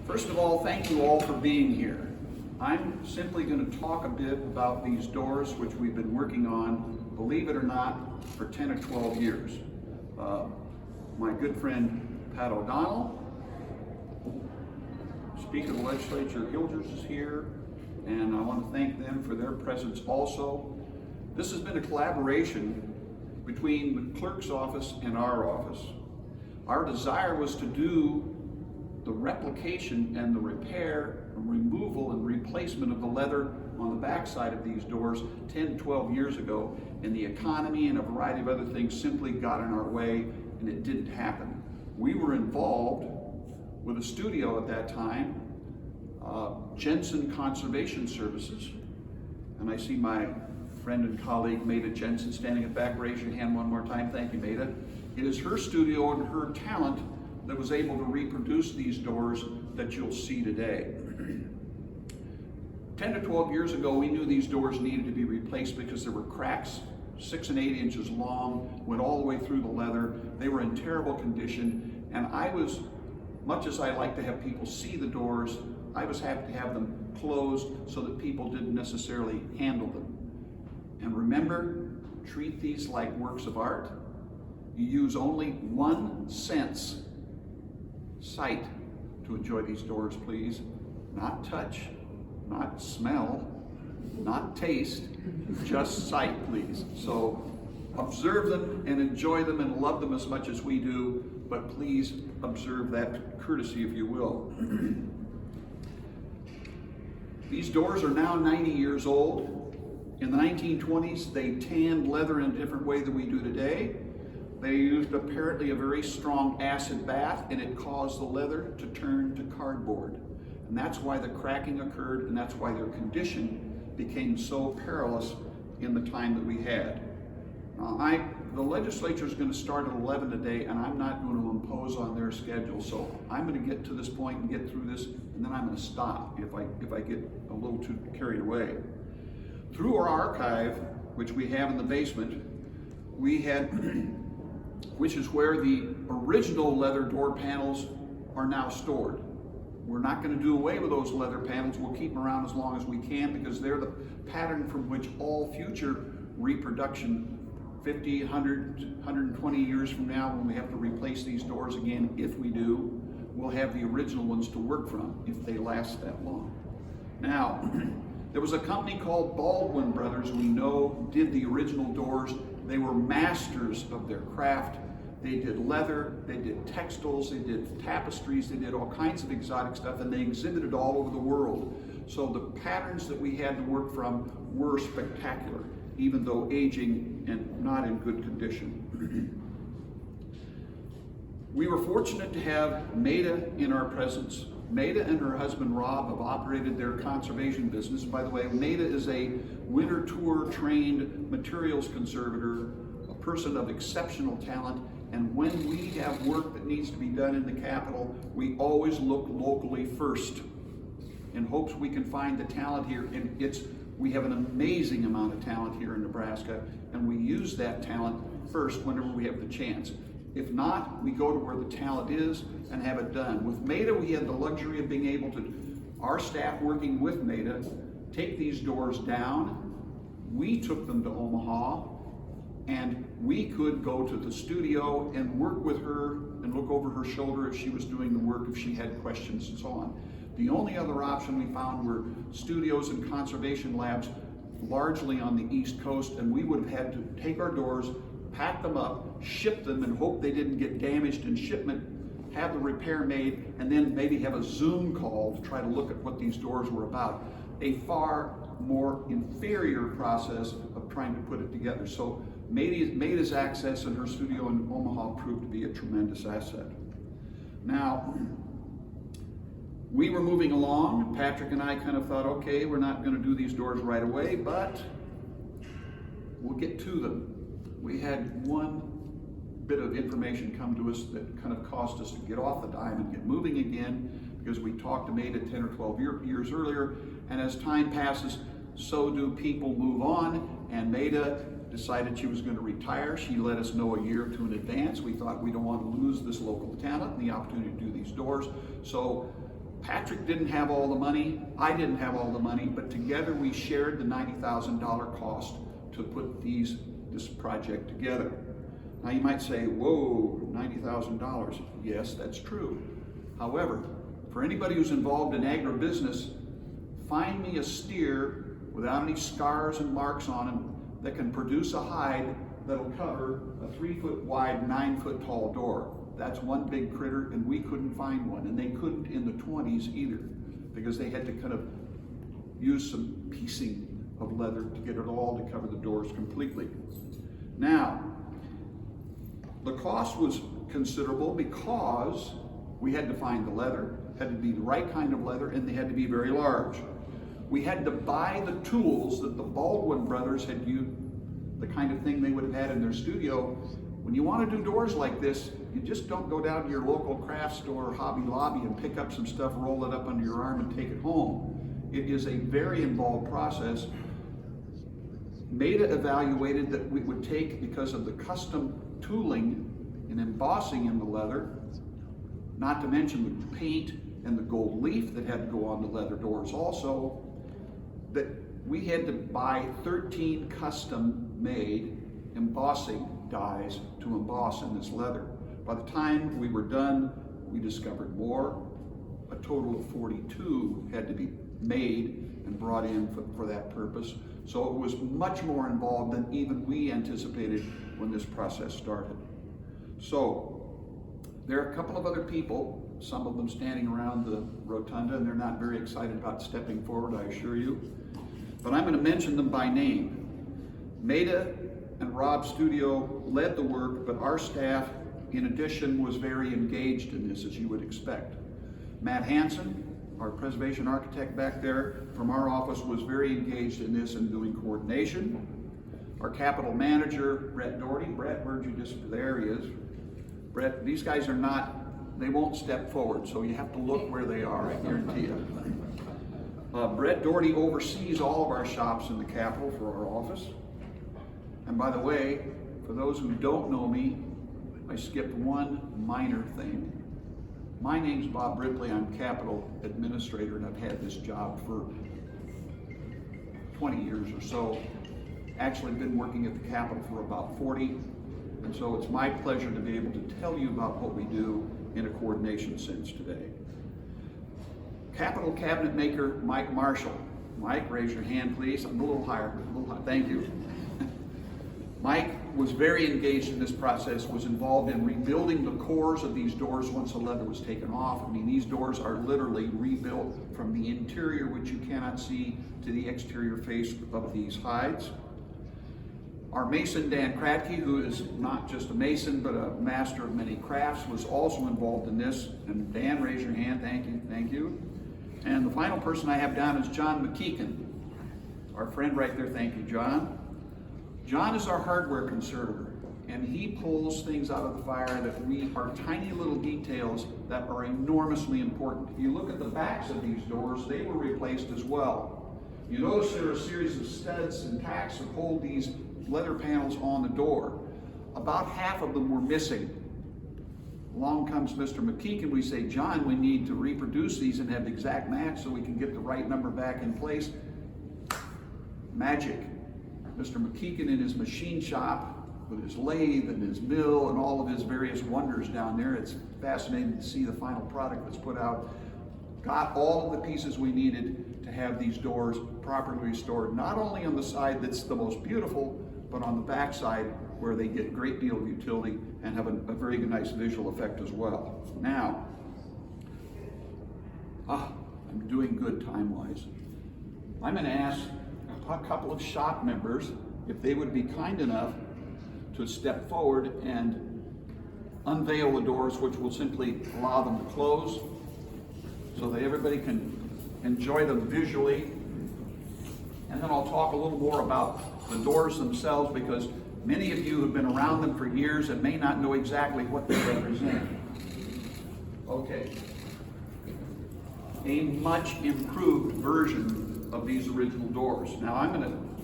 First of all, thank you all for being here. I'm simply going to talk a bit about these doors which we've been working on, believe it or not, for 10 or 12 years. My good friend Pat O'Donnell, Speaker of the Legislature Hilders is here, and I want to thank them for their presence also. This has been a collaboration between the clerk's office and our office. Our desire was to do the replication and the repair, removal and replacement of the leather on the backside of these doors 10, 12 years ago, and the economy and a variety of other things simply got in our way and it didn't happen. We were involved with a studio at that time, Jensen Conservation Services, and I see my friend and colleague Maida Jensen standing at the back. Raise your hand one more time. Thank you, Maida. It is her studio and her talent that was able to reproduce these doors that you'll see today. 10 to 12 years ago, we knew these doors needed to be replaced because there were cracks 6 and 8 inches long, went all the way through the leather. They were in terrible condition, and I was, much as I like to have people see the doors, I was happy to have them closed so that people didn't necessarily handle them. And remember, treat these like works of art. You use only 1 sense, sight, to enjoy these doors, please. Not touch, not smell, not taste, just sight, please. So observe them and enjoy them and love them as much as we do, but please observe that courtesy, if you will. These doors are now 90 years old. In the 1920s, they tanned leather in a different way than we do today. They used apparently a very strong acid bath, and it caused the leather to turn to cardboard. And that's why the cracking occurred, and that's why their condition became so perilous in the time that we had. The legislature is going to start at 11 today, and I'm not going to impose on their schedule. So I'm going to get to this point and get through this, and then I'm going to stop if I get a little too carried away. Through our archive, which we have in the basement, we had, which is where the original leather door panels are now stored. We're not going to do away with those leather panels. We'll keep them around as long as we can because they're the pattern from which all future reproduction, 50, 100, 120 years from now, when we have to replace these doors again, if we do, we'll have the original ones to work from if they last that long. Now, there was a company called Baldwin Brothers we know did the original doors. They were masters of their craft. They did leather, they did textiles, they did tapestries, they did all kinds of exotic stuff, and they exhibited all over the world. So the patterns that we had to work from were spectacular, even though aging and not in good condition. We were fortunate to have Maida in our presence. Maida and her husband Rob have operated their conservation business. By the way, Maida is a winter tour trained materials conservator, a person of exceptional talent, and when we have work that needs to be done in the capital, we always look locally first in hopes we can find the talent here. And we have an amazing amount of talent here in Nebraska, and we use that talent first whenever we have the chance. If not, we go to where the talent is and have it done. With Maida, we had the luxury of being able to, our staff working with Maida, take these doors down. We took them to Omaha, and we could go to the studio and work with her and look over her shoulder if she was doing the work, if she had questions and so on. The only other option we found were studios and conservation labs, largely on the East Coast, and we would have had to take our doors, pack them up, ship them, and hope they didn't get damaged in shipment, have the repair made, and then maybe have a Zoom call to try to look at what these doors were about. A far more inferior process of trying to put it together. So Maida's access in her studio in Omaha proved to be a tremendous asset. Now, we were moving along. Patrick and I kind of thought, okay, we're not going to do these doors right away, but we'll get to them. We had one bit of information come to us that kind of caused us to get off the dime and get moving again, because we talked to Maida 10 or 12 years earlier, and as time passes, so do people move on, and Maida decided she was going to retire. She let us know a year or two in advance. We thought we don't want to lose this local talent and the opportunity to do these doors. So Patrick didn't have all the money, I didn't have all the money, but together we shared the $90,000 cost to put this project together. Now you might say, whoa, $90,000. Yes, that's true. However, for anybody who's involved in agribusiness, find me a steer without any scars and marks on him that can produce a hide that'll cover a 3-foot wide, 9-foot tall door. That's one big critter, and we couldn't find one, and they couldn't in the 20s either, because they had to kind of use some piecing of leather to get it all to cover the doors completely. Now, the cost was considerable because we had to find the leather, had to be the right kind of leather, and they had to be very large. We had to buy the tools that the Baldwin brothers had used, the kind of thing they would have had in their studio. When you want to do doors like this, you just don't go down to your local craft store or Hobby Lobby and pick up some stuff, roll it up under your arm, and take it home. It is a very involved process. Maida evaluated that we would take, because of the custom tooling and embossing in the leather, not to mention the paint and the gold leaf that had to go on the leather doors also, that we had to buy 13 custom-made embossing dies to emboss in this leather. By the time we were done, we discovered more. A total of 42 had to be made and brought in for that purpose. So it was much more involved than even we anticipated when this process started. So there are a couple of other people, some of them standing around the rotunda, and they're not very excited about stepping forward, I assure you. But I'm going to mention them by name. Maida and Rob's studio led the work, but our staff, in addition, was very engaged in this, as you would expect. Matt Hansen, our preservation architect back there from our office, was very engaged in this and doing coordination. Our capital manager, Brett Doherty. Brett, where'd you just, there he is. Brett, these guys are not, they won't step forward, so you have to look where they are, I guarantee you. Brett Doherty oversees all of our shops in the Capitol for our office. And by the way, for those who don't know me, I skipped one minor thing. My name's Bob Ripley. I'm Capitol Administrator, and I've had this job for 20 years or so. Actually been working at the Capitol for about 40. And so it's my pleasure to be able to tell you about what we do in a coordination sense today. Capitol cabinet maker Mike Marshall. Mike, raise your hand, please. I'm a little higher. Thank you. Mike was very engaged in this process, was involved in rebuilding the cores of these doors once the leather was taken off. I mean, these doors are literally rebuilt from the interior, which you cannot see, to the exterior face of these hides. Our mason, Dan Kratke, who is not just a mason, but a master of many crafts, was also involved in this. And Dan, raise your hand. Thank you. Thank you. And the final person I have down is John McKeegan, our friend right there. Thank you, John. John is our hardware conservator, and he pulls things out of the fire that are tiny little details that are enormously important. If you look at the backs of these doors, they were replaced as well. You notice there are a series of studs and tacks that hold these leather panels on the door. About half of them were missing. Along comes Mr. McKeegan. We say, John, we need to reproduce these and have the exact match so we can get the right number back in place. Magic. Mr. McKeegan in his machine shop with his lathe and his mill and all of his various wonders down there. It's fascinating to see the final product that's put out. Got all of the pieces we needed to have these doors properly restored, not only on the side that's the most beautiful, but on the back side where they get a great deal of utility and have a very nice visual effect as well. Now, I'm doing good time-wise. I'm going to ask a couple of shop members if they would be kind enough to step forward and unveil the doors, which will simply allow them to close so that everybody can enjoy them visually. And then I'll talk a little more about the doors themselves, because many of you have been around them for years and may not know exactly what they represent. Okay. A much improved version of these original doors. Now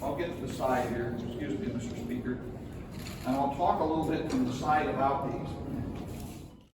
I'll get to the side here, excuse me, Mr. Speaker, and I'll talk a little bit from the side about these.